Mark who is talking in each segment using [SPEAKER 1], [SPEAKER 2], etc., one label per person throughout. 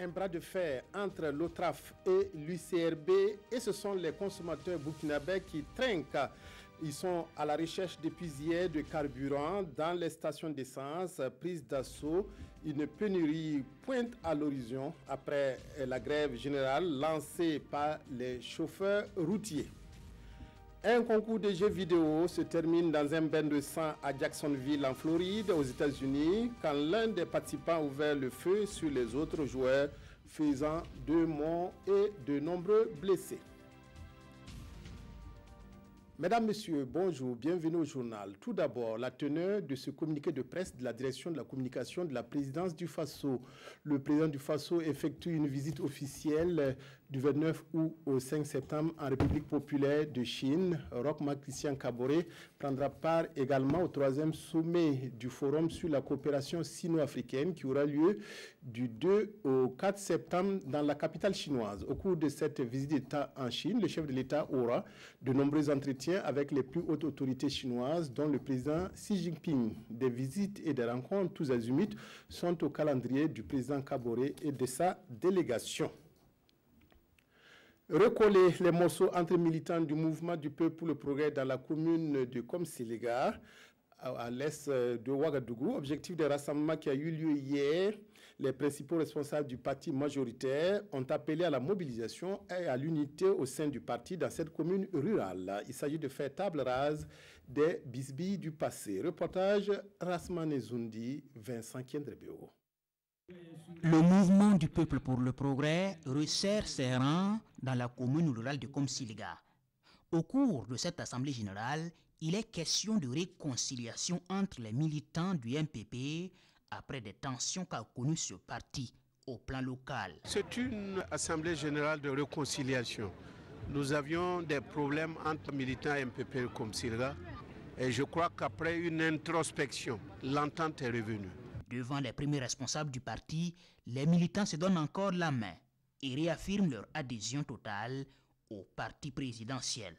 [SPEAKER 1] un bras de fer entre l'OTRAF et l'UCRB et ce sont les consommateurs burkinabés qui trinquent. Ils sont à la recherche depuis hier de carburant dans les stations d'essence prises d'assaut. Une pénurie pointe à l'horizon après la grève générale lancée par les chauffeurs routiers. Un concours de jeux vidéo se termine dans un bain de sang à Jacksonville en Floride aux États-Unis quand l'un des participants a ouvert le feu sur les autres joueurs, faisant 2 morts et de nombreux blessés. Mesdames, Messieurs, bonjour, bienvenue au journal. Tout d'abord, la teneur de ce communiqué de presse de la direction de la communication de la présidence du Faso. Le président du Faso effectue une visite officielle du 29 août au 5 septembre en République populaire de Chine. Roch-Marc Christian Kaboré prendra part également au 3e sommet du Forum sur la coopération sino-africaine qui aura lieu du 2 au 4 septembre dans la capitale chinoise. Au cours de cette visite d'État en Chine, le chef de l'État aura de nombreux entretiens avec les plus hautes autorités chinoises, dont le président Xi Jinping. Des visites et des rencontres tous azimuts sont au calendrier du président Kaboré et de sa délégation. Recoller les morceaux entre militants du mouvement du peuple pour le progrès dans la commune de Komsilega, à l'est de Ouagadougou. Objectif des rassemblements qui a eu lieu hier. Les principaux responsables du parti majoritaire ont appelé à la mobilisation et à l'unité au sein du parti dans cette commune rurale. Il s'agit de faire table rase des bisbilles du passé. Reportage Rasmane Zoundi, Vincent Kendrebeo.
[SPEAKER 2] Le mouvement du peuple pour le progrès resserre ses rangs dans la commune rurale de Komsilega. Au cours de cette assemblée générale, il est question de réconciliation entre les militants du MPP après des tensions qu'a connues ce parti au plan local.
[SPEAKER 3] C'est une assemblée générale de réconciliation. Nous avions des problèmes entre militants MPP et Komsilega et je crois qu'après une introspection, l'entente est revenue.
[SPEAKER 2] Devant les premiers responsables du parti, les militants se donnent encore la main et réaffirment leur adhésion totale au parti présidentiel.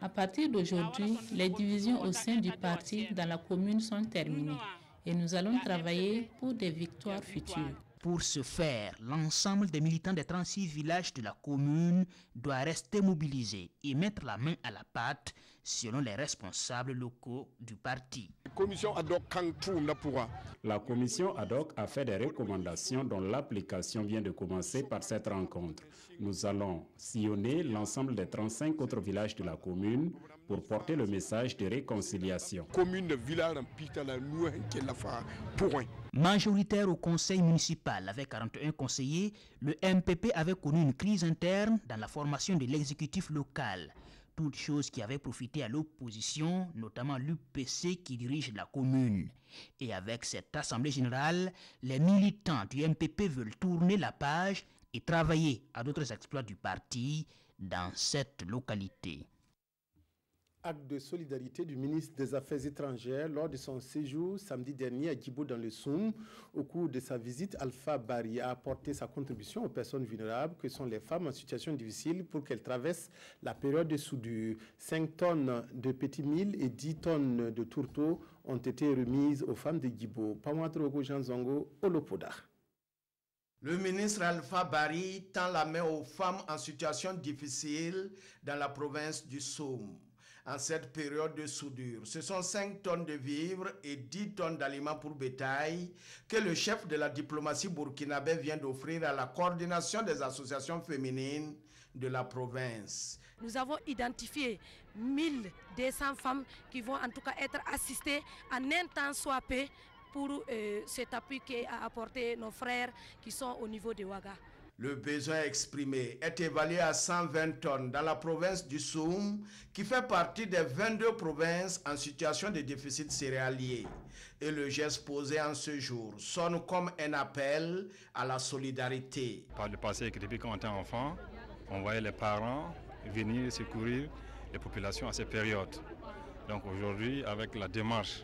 [SPEAKER 4] À partir d'aujourd'hui, les divisions au sein du parti dans la commune sont terminées et nous allons travailler pour des victoires futures.
[SPEAKER 2] Pour ce faire, l'ensemble des militants des 36 villages de la commune doit rester mobilisé et mettre la main à la pâte selon les responsables locaux du parti.
[SPEAKER 5] La commission ad hoc a fait des recommandations dont l'application vient de commencer par cette rencontre. Nous allons sillonner l'ensemble des 35 autres villages de la commune pour porter le message de réconciliation.
[SPEAKER 2] Majoritaire au conseil municipal avec 41 conseillers, le MPP avait connu une crise interne dans la formation de l'exécutif local. Toute chose qui avait profité à l'opposition, notamment l'UPC qui dirige la commune. Et avec cette assemblée générale, les militants du MPP veulent tourner la page et travailler à d'autres exploits du parti dans cette localité.
[SPEAKER 1] Acte de solidarité du ministre des Affaires étrangères lors de son séjour samedi dernier à Djibo dans le Soum. Au cours de sa visite, Alpha Bari a apporté sa contribution aux personnes vulnérables que sont les femmes en situation difficile pour qu'elles traversent la période de soudure. 5 tonnes de petits milles et 10 tonnes de tourteaux ont été remises aux femmes de Djibo. Pamatrogo Janzongo, Olopoda.
[SPEAKER 6] Le ministre Alpha Bari tend la main aux femmes en situation difficile dans la province du Soum. En cette période de soudure, ce sont 5 tonnes de vivres et 10 tonnes d'aliments pour bétail que le chef de la diplomatie burkinabé vient d'offrir à la coordination des associations féminines de la province.
[SPEAKER 7] Nous avons identifié 1200 femmes qui vont en tout cas être assistées en un temps soit peu pour cet appui qu'a apporté nos frères qui sont au niveau de Ouaga.
[SPEAKER 6] Le besoin exprimé est évalué à 120 tonnes dans la province du Soum, qui fait partie des 22 provinces en situation de déficit céréalier. Et le geste posé en ce jour sonne comme un appel à la solidarité.
[SPEAKER 8] Par le passé, depuis qu'on était enfant, on voyait les parents venir secourir les populations à ces périodes. Donc aujourd'hui, avec la démarche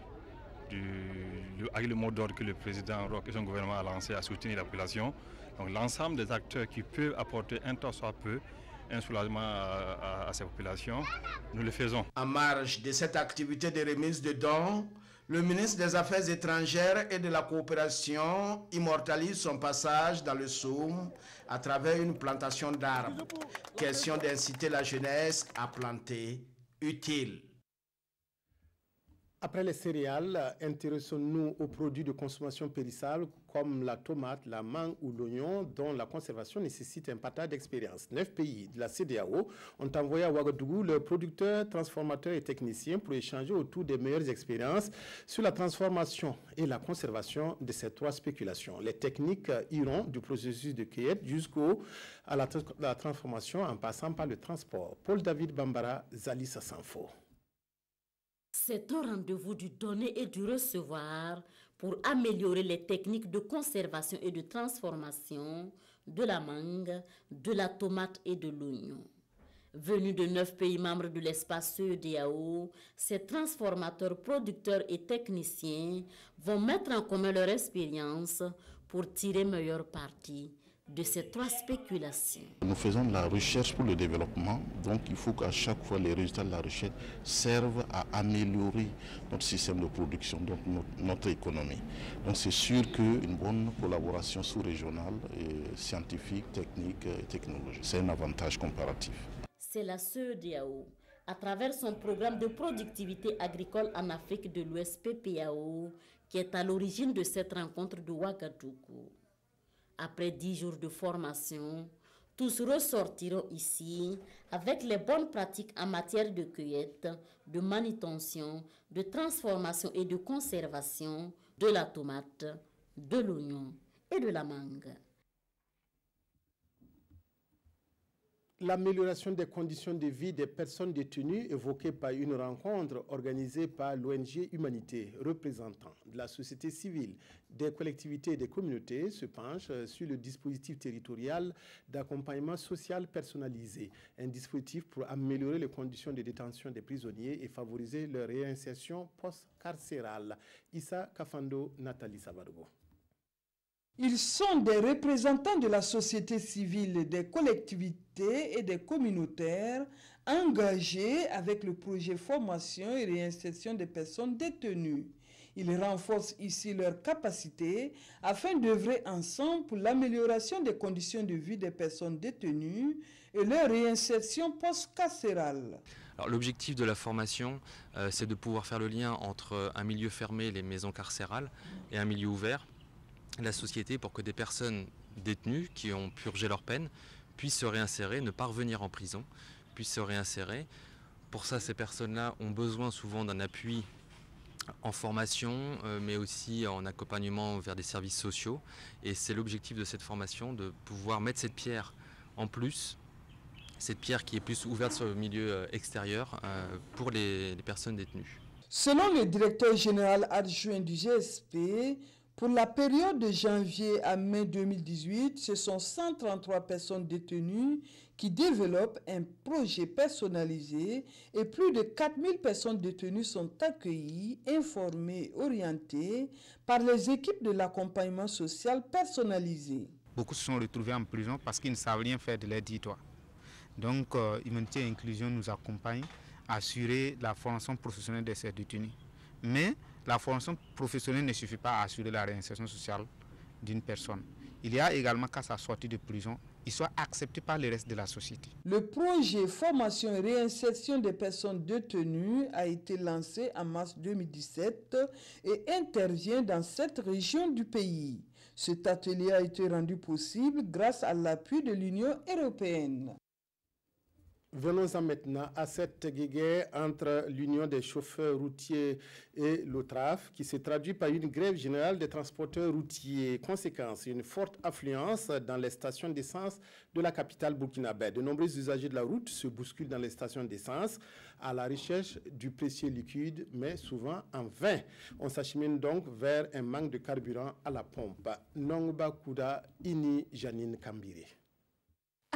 [SPEAKER 8] avec le mot d'ordre que le président Roch et son gouvernement a lancé à soutenir la population, donc l'ensemble des acteurs qui peuvent apporter un tant soit peu un soulagement à ces populations, nous le faisons.
[SPEAKER 6] En marge de cette activité de remise de dons, Le ministre des Affaires étrangères et de la coopération immortalise son passage dans le Soum à travers une plantation d'arbres. Question d'inciter la jeunesse à planter utile.
[SPEAKER 1] Après les céréales, intéressons-nous aux produits de consommation périssables comme la tomate, la mangue ou l'oignon dont la conservation nécessite un partage d'expérience. 9 pays de la CEDEAO ont envoyé à Ouagadougou leurs producteurs, transformateurs et techniciens pour échanger autour des meilleures expériences sur la transformation et la conservation de ces 3 spéculations. Les techniques iront du processus de cueillette jusqu'à la transformation en passant par le transport. Paul-David Bambara, Zalis Sanfo.
[SPEAKER 9] C'est un rendez-vous du donner et du recevoir pour améliorer les techniques de conservation et de transformation de la mangue, de la tomate et de l'oignon. Venus de 9 pays membres de l'espace CEDEAO, ces transformateurs, producteurs et techniciens vont mettre en commun leur expérience pour tirer meilleur parti de ces 3 spéculations.
[SPEAKER 10] Nous faisons de la recherche pour le développement, donc il faut qu'à chaque fois les résultats de la recherche servent à améliorer notre système de production, donc notre économie. Donc c'est sûr qu'une bonne collaboration sous-régionale, scientifique, technique et technologique, c'est un avantage comparatif.
[SPEAKER 9] C'est la CEDEAO, à travers son programme de productivité agricole en Afrique de l'Ouest PPAO, qui est à l'origine de cette rencontre de Ouagadougou. Après 10 jours de formation, tous ressortiront ici avec les bonnes pratiques en matière de cueillette, de manutention, de transformation et de conservation de la tomate, de l'oignon et de la mangue.
[SPEAKER 1] L'amélioration des conditions de vie des personnes détenues évoquée par une rencontre organisée par l'ONG Humanité, représentant de la société civile, des collectivités et des communautés, se penche sur le dispositif territorial d'accompagnement social personnalisé, un dispositif pour améliorer les conditions de détention des prisonniers et favoriser leur réinsertion post-carcérale. Issa Kafando, Nathalie Savargo.
[SPEAKER 11] Ils sont des représentants de la société civile, des collectivités et des communautaires engagés avec le projet formation et réinsertion des personnes détenues. Ils renforcent ici leurs capacités afin d'œuvrer ensemble pour l'amélioration des conditions de vie des personnes détenues et leur réinsertion post-carcérale.
[SPEAKER 12] L'objectif de la formation, c'est de pouvoir faire le lien entre un milieu fermé, les maisons carcérales, et un milieu ouvert, la société, pour que des personnes détenues qui ont purgé leur peine puissent se réinsérer, ne pas revenir en prison, puissent se réinsérer. Pour ça, ces personnes-là ont besoin souvent d'un appui en formation, mais aussi en accompagnement vers des services sociaux. Et c'est l'objectif de cette formation, de pouvoir mettre cette pierre en plus, cette pierre qui est plus ouverte sur le milieu extérieur pour les personnes détenues.
[SPEAKER 11] Selon le directeur général adjoint du GSP, pour la période de janvier à mai 2018, ce sont 133 personnes détenues qui développent un projet personnalisé et plus de 4000 personnes détenues sont accueillies, informées, orientées par les équipes de l'accompagnement social personnalisé.
[SPEAKER 13] Beaucoup se sont retrouvés en prison parce qu'ils ne savent rien faire de leur territoire. Donc, Humanité et Inclusion nous accompagne à assurer la formation professionnelle de ces détenus. Mais la formation professionnelle ne suffit pas à assurer la réinsertion sociale d'une personne. Il y a également qu'à sa sortie de prison, il soit accepté par le reste de la société.
[SPEAKER 11] Le projet formation et réinsertion des personnes détenues a été lancé en mars 2017 et intervient dans 7 régions du pays. Cet atelier a été rendu possible grâce à l'appui de l'Union européenne.
[SPEAKER 1] Venons-en maintenant à cette guéguerre entre l'Union des chauffeurs routiers et l'OTRAF qui se traduit par une grève générale des transporteurs routiers. Conséquence, une forte affluence dans les stations d'essence de la capitale burkinabé. De nombreux usagers de la route se bousculent dans les stations d'essence à la recherche du précieux liquide, mais souvent en vain. On s'achemine donc vers un manque de carburant à la pompe. Nongba Kouda, Ini Janine Kambiri.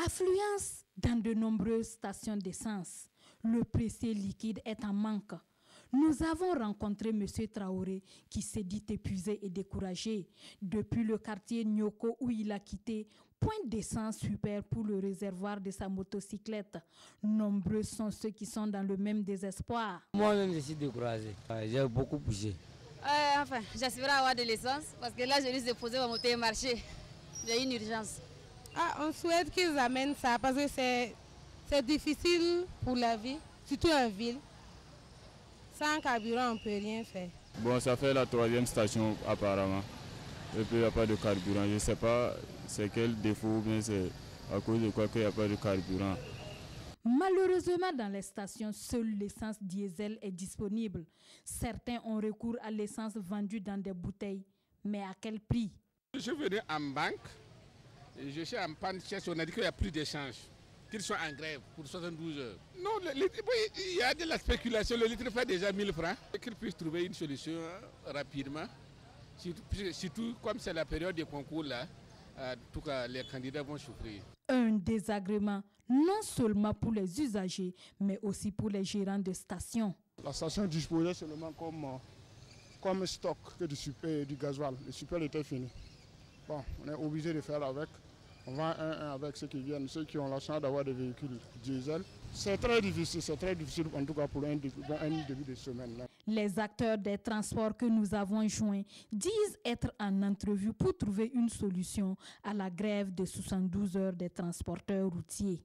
[SPEAKER 14] Affluence dans de nombreuses stations d'essence. Le précieux liquide est en manque. Nous avons rencontré M. Traoré qui s'est dit épuisé et découragé. Depuis le quartier Nyoko où il a quitté, point d'essence super pour le réservoir de sa motocyclette. Nombreux sont ceux qui sont dans le même désespoir.
[SPEAKER 15] Moi-même, je suis découragé. J'ai beaucoup bougé. Enfin, j'espère avoir de l'essence parce que là, je risque de poser ma moto et marcher. J'ai une urgence.
[SPEAKER 16] On souhaite qu'ils amènent ça parce que c'est difficile pour la vie, surtout en ville. Sans carburant, on ne peut rien faire.
[SPEAKER 17] Bon, ça fait la 3e station apparemment. Et puis il n'y a pas de carburant. Je ne sais pas c'est quel défaut, mais c'est à cause de quoi qu'il n'y a pas de carburant.
[SPEAKER 14] Malheureusement, dans les stations, seule l'essence diesel est disponible. Certains ont recours à l'essence vendue dans des bouteilles. Mais à quel prix?
[SPEAKER 18] Je suis venu en banque. Je suis en panne de on a dit qu'il n'y a plus d'échange. Qu'ils soient en grève pour 72 heures. Non, il y a de la spéculation. Le litre fait déjà 1000 francs. Qu'ils puissent trouver une solution rapidement. Surtout comme c'est la période des concours là. En tout cas, les candidats vont souffrir.
[SPEAKER 14] Un désagrément, non seulement pour les usagers, mais aussi pour les gérants de stations.
[SPEAKER 19] La station disposait seulement comme stock que du super et du gasoil. Le super était fini. Bon, on est obligé de faire avec. On vend un avec ceux qui viennent, ceux qui ont la chance d'avoir des véhicules diesel. C'est très difficile en tout cas pour un début de semaine. Là.
[SPEAKER 14] Les acteurs des transports que nous avons joints disent être en entrevue pour trouver une solution à la grève de 72 heures des transporteurs routiers.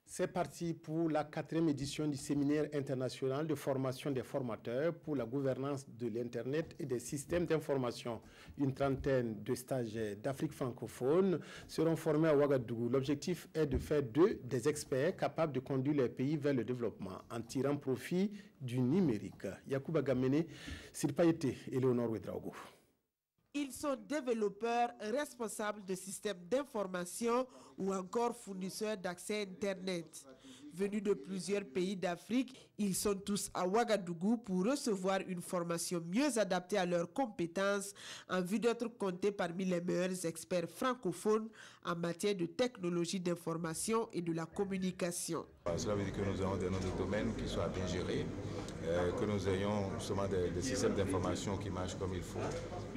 [SPEAKER 1] C'est parti pour la 4e édition du séminaire international de formation des formateurs pour la gouvernance de l'Internet et des systèmes d'information. Une trentaine de stagiaires d'Afrique francophone seront formés à Ouagadougou. L'objectif est de faire d'eux des experts capables de conduire les pays vers le développement en tirant profit du numérique. Yacouba Gamene, Sirpaïté et Léonore Ouedraogo.
[SPEAKER 20] Ils sont développeurs, responsables de systèmes d'information ou encore fournisseurs d'accès Internet. Venus de plusieurs pays d'Afrique, ils sont tous à Ouagadougou pour recevoir une formation mieux adaptée à leurs compétences en vue d'être comptés parmi les meilleurs experts francophones en matière de technologie d'information et de la communication.
[SPEAKER 21] Cela veut dire que nous avons des noms de domaines qui soient bien gérés, que nous ayons justement des systèmes d'information qui marchent comme il faut,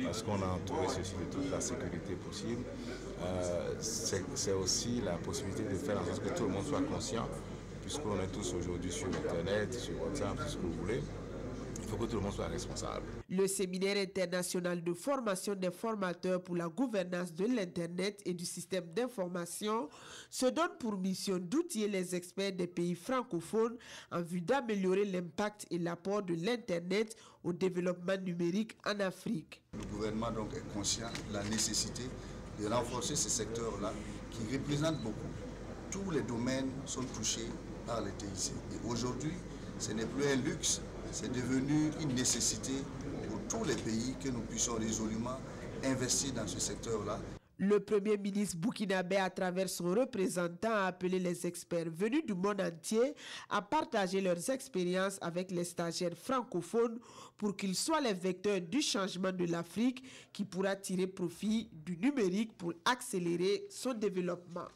[SPEAKER 21] parce qu'on a entouré ceci de toute la sécurité possible. C'est aussi la possibilité de faire en sorte que tout le monde soit conscient, puisqu'on est tous aujourd'hui sur Internet, sur WhatsApp, sur ce que vous voulez. Il faut que tout le monde soit responsable.
[SPEAKER 20] Le séminaire international de formation des formateurs pour la gouvernance de l'Internet et du système d'information se donne pour mission d'outiller les experts des pays francophones en vue d'améliorer l'impact et l'apport de l'Internet au développement numérique en Afrique.
[SPEAKER 22] Le gouvernement donc est conscient de la nécessité de renforcer ce secteur-là qui représente beaucoup. Tous les domaines sont touchés par les TIC. Et aujourd'hui, ce n'est plus un luxe, c'est devenu une nécessité pour tous les pays que nous puissions résolument investir dans ce secteur-là.
[SPEAKER 20] Le Premier ministre burkinabé, à travers son représentant, a appelé les experts venus du monde entier à partager leurs expériences avec les stagiaires francophones pour qu'ils soient les vecteurs du changement de l'Afrique qui pourra tirer profit du numérique pour accélérer son développement.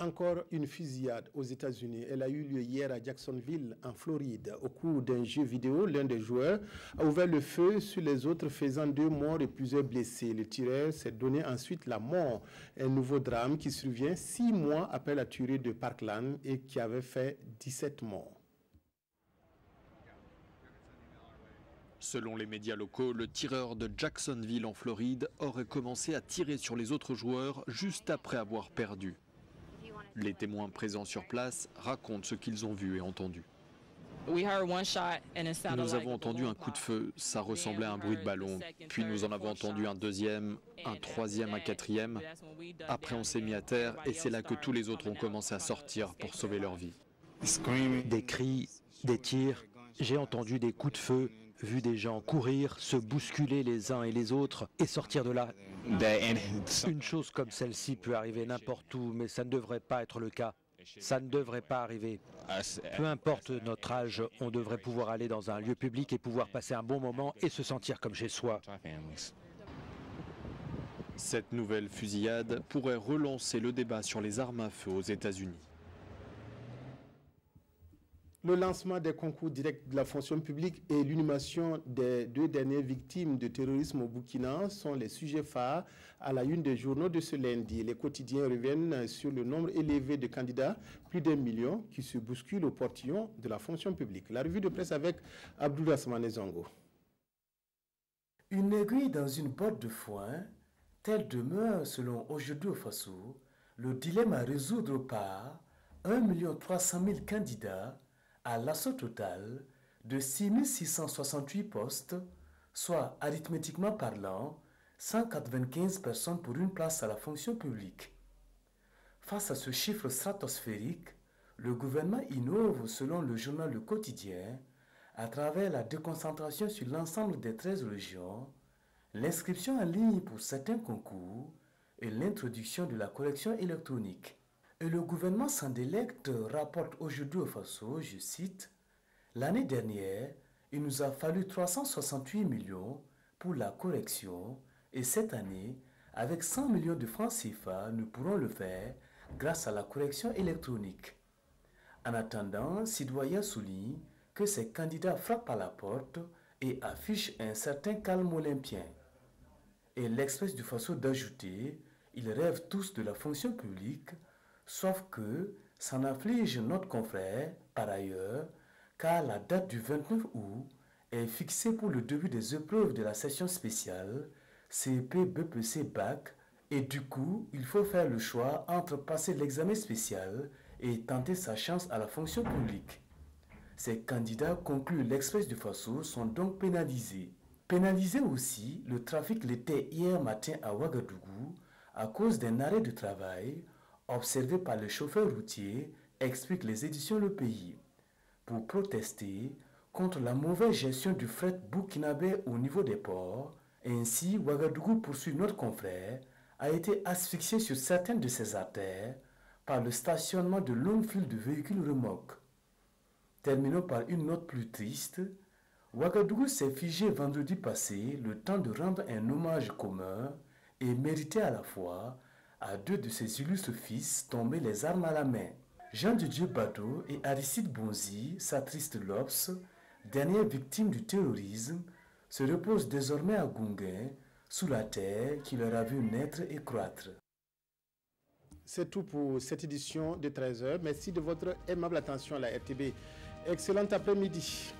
[SPEAKER 1] Encore une fusillade aux États-Unis. Elle a eu lieu hier à Jacksonville, en Floride. Au cours d'un jeu vidéo, l'un des joueurs a ouvert le feu sur les autres, faisant 2 morts et plusieurs blessés. Le tireur s'est donné ensuite la mort. Un nouveau drame qui survient 6 mois après la tuerie de Parkland et qui avait fait 17 morts.
[SPEAKER 23] Selon les médias locaux, le tireur de Jacksonville en Floride aurait commencé à tirer sur les autres joueurs juste après avoir perdu. Les témoins présents sur place racontent ce qu'ils ont vu et entendu. Nous avons entendu un coup de feu, ça ressemblait à un bruit de ballon. Puis nous en avons entendu un deuxième, un troisième, un quatrième. Après on s'est mis à terre et c'est là que tous les autres ont commencé à sortir pour sauver leur vie.
[SPEAKER 24] Des cris, des tirs, j'ai entendu des coups de feu, vu des gens courir, se bousculer les uns et les autres et sortir de là. Une chose comme celle-ci peut arriver n'importe où, mais ça ne devrait pas être le cas. Ça ne devrait pas arriver. Peu importe notre âge, on devrait pouvoir aller dans un lieu public et pouvoir passer un bon moment et se sentir comme chez soi.
[SPEAKER 23] Cette nouvelle fusillade pourrait relancer le débat sur les armes à feu aux États-Unis.
[SPEAKER 1] Le lancement des concours directs de la fonction publique et l'inhumation des 2 dernières victimes de terrorisme au Burkina sont les sujets phares à la une des journaux de ce lundi. Les quotidiens reviennent sur le nombre élevé de candidats, plus d'1 million, qui se bousculent au portillon de la fonction publique. La revue de presse avec Abdoulaye Zongo.
[SPEAKER 2] Une aiguille dans une botte de foin, tel demeure, selon Aujourd'hui au Faso, le dilemme à résoudre par 1 300 000 candidats à l'assaut total de 6 668 postes, soit arithmétiquement parlant, 195 personnes pour une place à la fonction publique. Face à ce chiffre stratosphérique, le gouvernement innove, selon le journal Le Quotidien, à travers la déconcentration sur l'ensemble des 13 régions, l'inscription en ligne pour certains concours et l'introduction de la correction électronique. Et le gouvernement sans délecte rapporte Aujourd'hui au Faso, je cite, « L'année dernière, il nous a fallu 368 millions pour la correction et cette année, avec 100 millions de francs CFA, nous pourrons le faire grâce à la correction électronique. » En attendant, Citoyen souligne que ces candidats frappent à la porte et affichent un certain calme olympien. Et l'Express du Faso d'ajouter, ils rêvent tous de la fonction publique, sauf que s'en afflige notre confrère, par ailleurs, car la date du 29 août est fixée pour le début des épreuves de la session spéciale CEP BPC Bac et du coup, il faut faire le choix entre passer l'examen spécial et tenter sa chance à la fonction publique. Ces candidats, conclut l'Express du Faso, sont donc pénalisés. Pénalisé aussi, le trafic l'était hier matin à Ouagadougou à cause d'un arrêt de travail observé par les chauffeurs routiers, explique les éditions Le Pays. Pour protester contre la mauvaise gestion du fret burkinabé au niveau des ports, ainsi Ouagadougou, poursuit notre confrère, a été asphyxié sur certaines de ses artères par le stationnement de longues files de véhicules remorques. Terminons par une note plus triste. Ouagadougou s'est figé vendredi passé le temps de rendre un hommage commun et mérité à la fois à deux de ses illustres fils tombés les armes à la main. Jean de Dieu Bado et Aristide Bonzi, sa triste Lops, dernière victime du terrorisme, se reposent désormais à Gounguin, sous la terre qui leur a vu naître et croître.
[SPEAKER 1] C'est tout pour cette édition de 13h. Merci de votre aimable attention à la RTB. Excellent après-midi.